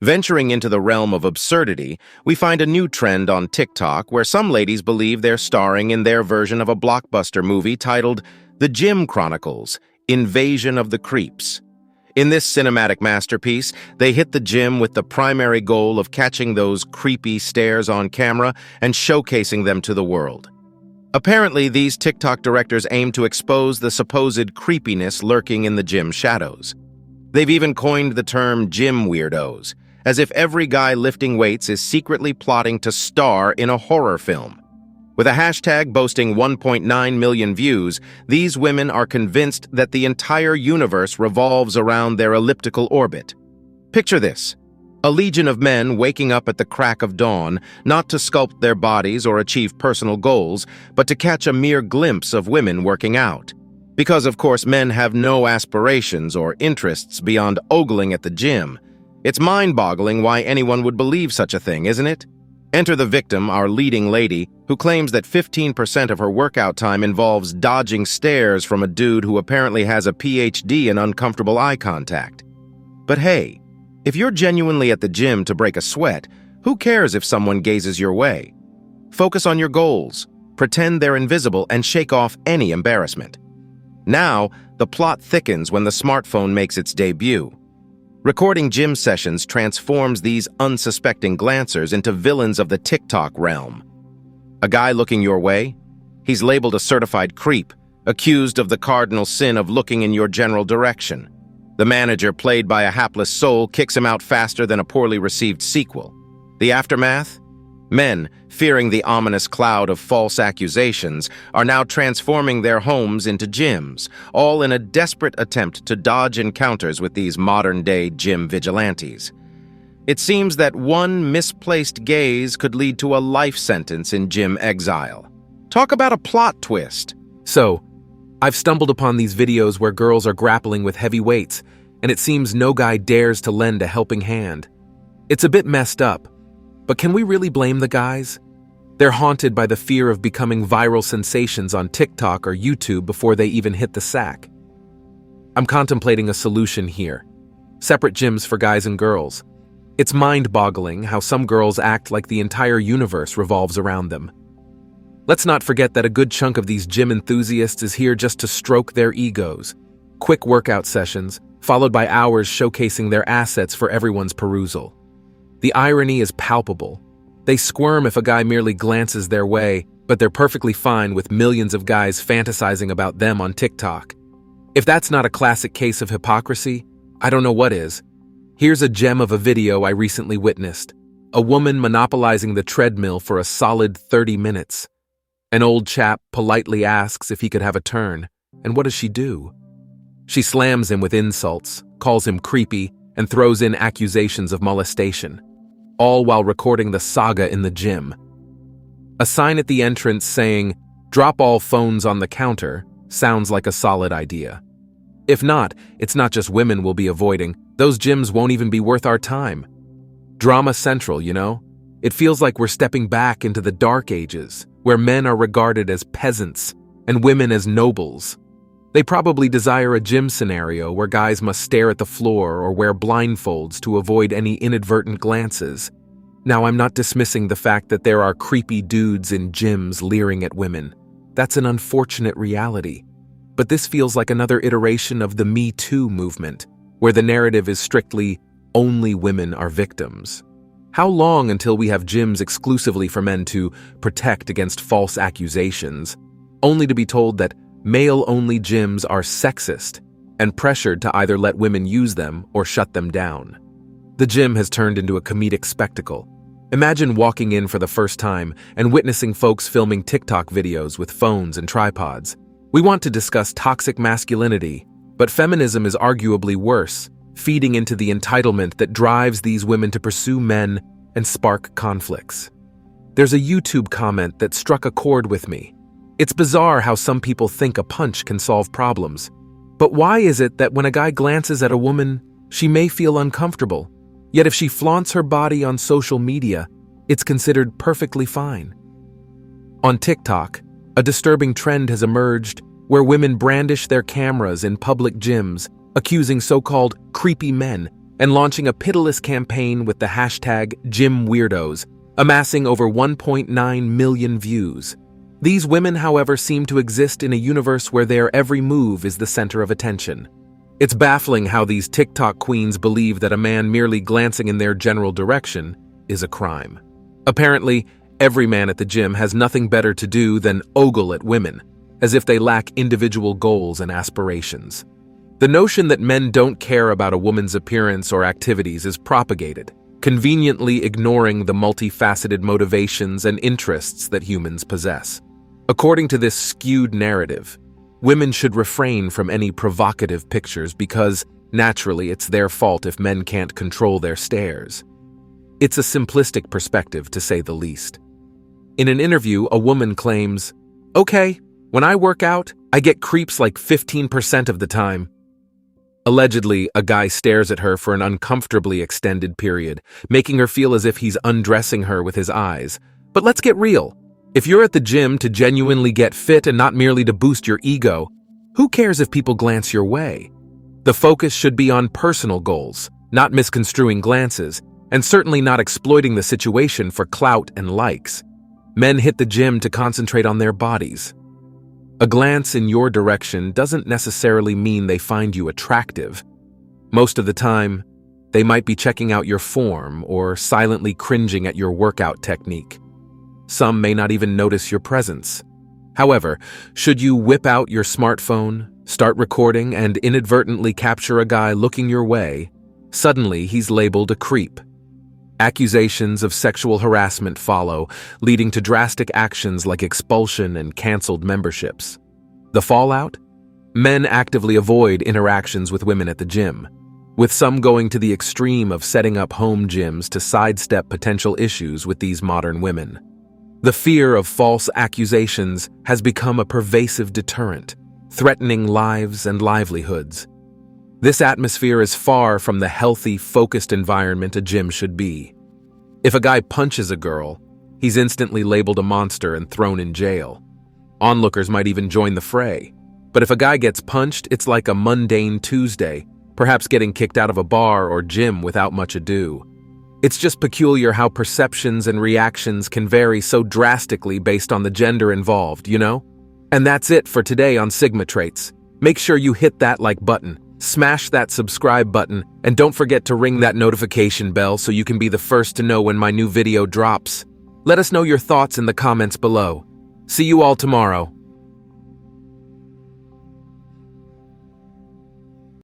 Venturing into the realm of absurdity, we find a new trend on TikTok where some ladies believe they're starring in their version of a blockbuster movie titled The Gym Chronicles: Invasion of the Creeps. In this cinematic masterpiece, they hit the gym with the primary goal of catching those creepy stares on camera and showcasing them to the world. Apparently, these TikTok directors aim to expose the supposed creepiness lurking in the gym shadows. They've even coined the term gym weirdos, as if every guy lifting weights is secretly plotting to star in a horror film. With a hashtag boasting 1.9 million views, these women are convinced that the entire universe revolves around their elliptical orbit. Picture this: a legion of men waking up at the crack of dawn, not to sculpt their bodies or achieve personal goals, but to catch a mere glimpse of women working out. Because, of course, men have no aspirations or interests beyond ogling at the gym. It's mind-boggling why anyone would believe such a thing, isn't it? Enter the victim, our leading lady, who claims that 15% of her workout time involves dodging stares from a dude who apparently has a PhD in uncomfortable eye contact. But hey, if you're genuinely at the gym to break a sweat, who cares if someone gazes your way? Focus on your goals, pretend they're invisible, and shake off any embarrassment. Now, the plot thickens when the smartphone makes its debut. Recording gym sessions transforms these unsuspecting glancers into villains of the TikTok realm. A guy looking your way? He's labeled a certified creep, accused of the cardinal sin of looking in your general direction. The manager, played by a hapless soul, kicks him out faster than a poorly received sequel. The aftermath? Men, fearing the ominous cloud of false accusations, are now transforming their homes into gyms, all in a desperate attempt to dodge encounters with these modern-day gym vigilantes. It seems that one misplaced gaze could lead to a life sentence in gym exile. Talk about a plot twist. So, I've stumbled upon these videos where girls are grappling with heavy weights, and it seems no guy dares to lend a helping hand. It's a bit messed up. But can we really blame the guys? They're haunted by the fear of becoming viral sensations on TikTok or YouTube before they even hit the sack. I'm contemplating a solution here. Separate gyms for guys and girls. It's mind-boggling how some girls act like the entire universe revolves around them. Let's not forget that a good chunk of these gym enthusiasts is here just to stroke their egos. Quick workout sessions, followed by hours showcasing their assets for everyone's perusal. The irony is palpable. They squirm if a guy merely glances their way, but they're perfectly fine with millions of guys fantasizing about them on TikTok. If that's not a classic case of hypocrisy, I don't know what is. Here's a gem of a video I recently witnessed. A woman monopolizing the treadmill for a solid 30 minutes. An old chap politely asks if he could have a turn, and what does she do? She slams him with insults, calls him creepy, and throws in accusations of molestation, all while recording the saga in the gym. A sign at the entrance saying, "Drop all phones on the counter," sounds like a solid idea. If not, it's not just women we'll be avoiding. Those gyms won't even be worth our time. Drama central, you know? It feels like we're stepping back into the dark ages, where men are regarded as peasants and women as nobles. They probably desire a gym scenario where guys must stare at the floor or wear blindfolds to avoid any inadvertent glances. Now, I'm not dismissing the fact that there are creepy dudes in gyms leering at women. That's an unfortunate reality. But this feels like another iteration of the Me Too movement, where the narrative is strictly, only women are victims. How long until we have gyms exclusively for men to protect against false accusations, only to be told that male-only gyms are sexist and pressured to either let women use them or shut them down? The gym has turned into a comedic spectacle. Imagine walking in for the first time and witnessing folks filming TikTok videos with phones and tripods. We want to discuss toxic masculinity, but feminism is arguably worse, feeding into the entitlement that drives these women to pursue men and spark conflicts. There's a YouTube comment that struck a chord with me. It's bizarre how some people think a punch can solve problems. But why is it that when a guy glances at a woman, she may feel uncomfortable, yet if she flaunts her body on social media, it's considered perfectly fine? On TikTok, a disturbing trend has emerged where women brandish their cameras in public gyms, accusing so-called creepy men and launching a pitiless campaign with the hashtag #GymWeirdos, amassing over 1.9 million views. These women, however, seem to exist in a universe where their every move is the center of attention. It's baffling how these TikTok queens believe that a man merely glancing in their general direction is a crime. Apparently, every man at the gym has nothing better to do than ogle at women, as if they lack individual goals and aspirations. The notion that men don't care about a woman's appearance or activities is propagated, conveniently ignoring the multifaceted motivations and interests that humans possess. According to this skewed narrative, women should refrain from any provocative pictures because, naturally, it's their fault if men can't control their stares. It's a simplistic perspective, to say the least. In an interview, a woman claims, "Okay, when I work out, I get creeps like 15% of the time." Allegedly, a guy stares at her for an uncomfortably extended period, making her feel as if he's undressing her with his eyes. But let's get real. If you're at the gym to genuinely get fit and not merely to boost your ego, who cares if people glance your way? The focus should be on personal goals, not misconstruing glances, and certainly not exploiting the situation for clout and likes. Men hit the gym to concentrate on their bodies. A glance in your direction doesn't necessarily mean they find you attractive. Most of the time, they might be checking out your form or silently cringing at your workout technique. Some may not even notice your presence. However, should you whip out your smartphone, start recording, and inadvertently capture a guy looking your way, suddenly he's labeled a creep. Accusations of sexual harassment follow, leading to drastic actions like expulsion and canceled memberships. The fallout? Men actively avoid interactions with women at the gym, with some going to the extreme of setting up home gyms to sidestep potential issues with these modern women. The fear of false accusations has become a pervasive deterrent, threatening lives and livelihoods. This atmosphere is far from the healthy, focused environment a gym should be. If a guy punches a girl, he's instantly labeled a monster and thrown in jail. Onlookers might even join the fray. But if a guy gets punched, it's like a mundane Tuesday, perhaps getting kicked out of a bar or gym without much ado. It's just peculiar how perceptions and reactions can vary so drastically based on the gender involved, you know? And that's it for today on Sigma Traits. Make sure you hit that like button, smash that subscribe button, and don't forget to ring that notification bell so you can be the first to know when my new video drops. Let us know your thoughts in the comments below. See you all tomorrow.